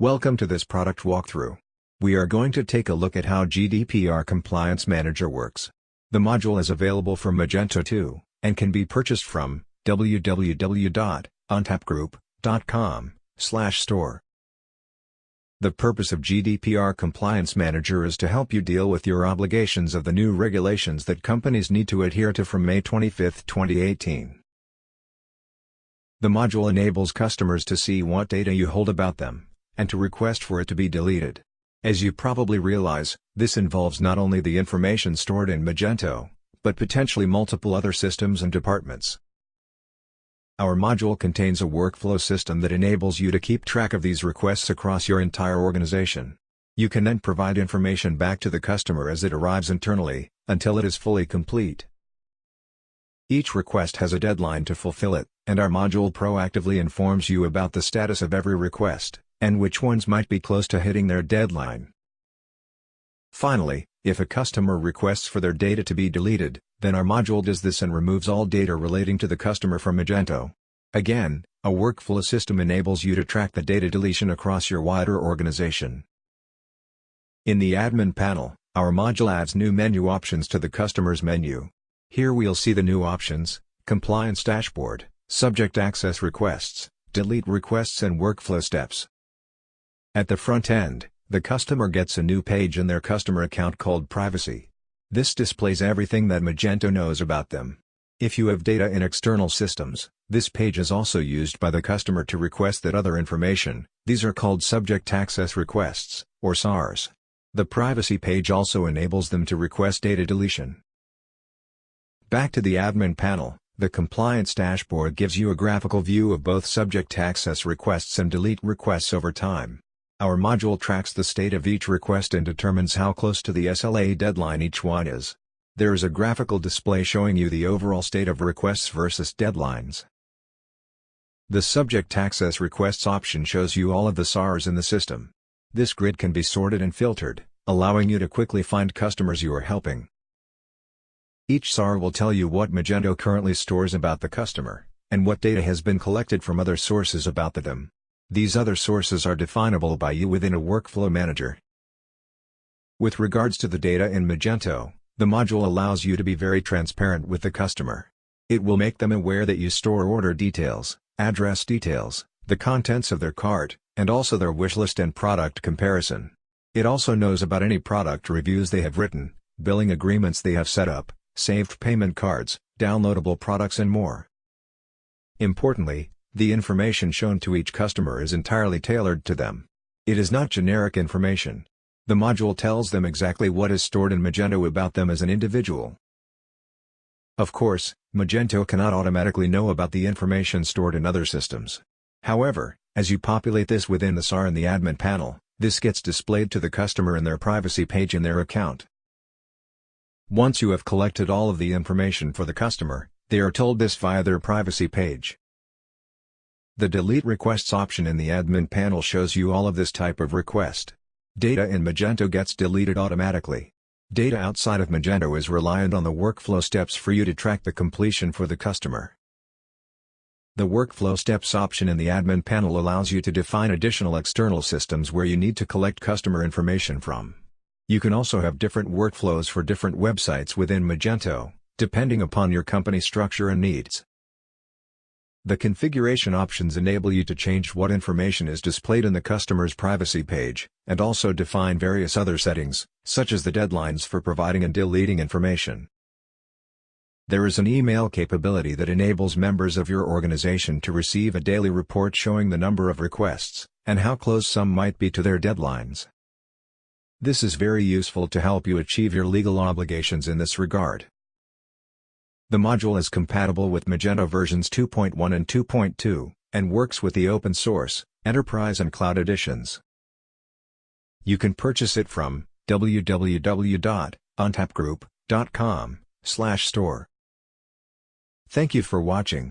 Welcome to this product walkthrough. We are going to take a look at how GDPR Compliance Manager works. The module is available from Magento 2, and can be purchased from www.ontapgroup.com/store. The purpose of GDPR Compliance Manager is to help you deal with your obligations of the new regulations that companies need to adhere to from May 25, 2018. The module enables customers to see what data you hold about them, and to request for it to be deleted. As you probably realize, this involves not only the information stored in Magento, but potentially multiple other systems and departments. Our module contains a workflow system that enables you to keep track of these requests across your entire organization. You can then provide information back to the customer as it arrives internally, until it is fully complete. Each request has a deadline to fulfill it, and our module proactively informs you about the status of every request, and which ones might be close to hitting their deadline. Finally, if a customer requests for their data to be deleted, then our module does this and removes all data relating to the customer from Magento. Again, a workflow system enables you to track the data deletion across your wider organization. In the admin panel, our module adds new menu options to the customer's menu. Here we'll see the new options: Compliance Dashboard, Subject Access Requests, Delete Requests and Workflow Steps. At the front end, the customer gets a new page in their customer account called Privacy. This displays everything that Magento knows about them. If you have data in external systems, this page is also used by the customer to request that other information. These are called Subject Access Requests, or SARs. The Privacy page also enables them to request data deletion. Back to the admin panel, the Compliance Dashboard gives you a graphical view of both Subject Access Requests and Delete Requests over time. Our module tracks the state of each request and determines how close to the SLA deadline each one is. There is a graphical display showing you the overall state of requests versus deadlines. The Subject Access Requests option shows you all of the SARs in the system. This grid can be sorted and filtered, allowing you to quickly find customers you are helping. Each SAR will tell you what Magento currently stores about the customer, and what data has been collected from other sources about them. These other sources are definable by you within a workflow manager. With regards to the data in Magento, the module allows you to be very transparent with the customer. It will make them aware that you store order details, address details, the contents of their cart, and also their wishlist and product comparison. It also knows about any product reviews they have written, billing agreements they have set up, saved payment cards, downloadable products and more. Importantly, the information shown to each customer is entirely tailored to them. It is not generic information. The module tells them exactly what is stored in Magento about them as an individual. Of course, Magento cannot automatically know about the information stored in other systems. However, as you populate this within the SAR in the admin panel, this gets displayed to the customer in their privacy page in their account. Once you have collected all of the information for the customer, they are told this via their privacy page. The Delete Requests option in the admin panel shows you all of this type of request. Data in Magento gets deleted automatically. Data outside of Magento is reliant on the workflow steps for you to track the completion for the customer. The Workflow Steps option in the admin panel allows you to define additional external systems where you need to collect customer information from. You can also have different workflows for different websites within Magento, depending upon your company structure and needs. The configuration options enable you to change what information is displayed in the customer's privacy page, and also define various other settings, such as the deadlines for providing and deleting information. There is an email capability that enables members of your organization to receive a daily report showing the number of requests, and how close some might be to their deadlines. This is very useful to help you achieve your legal obligations in this regard. The module is compatible with Magento versions 2.1 and 2.2, and works with the open source, enterprise and cloud editions. You can purchase it from www.ontapgroup.com/store. Thank you for watching.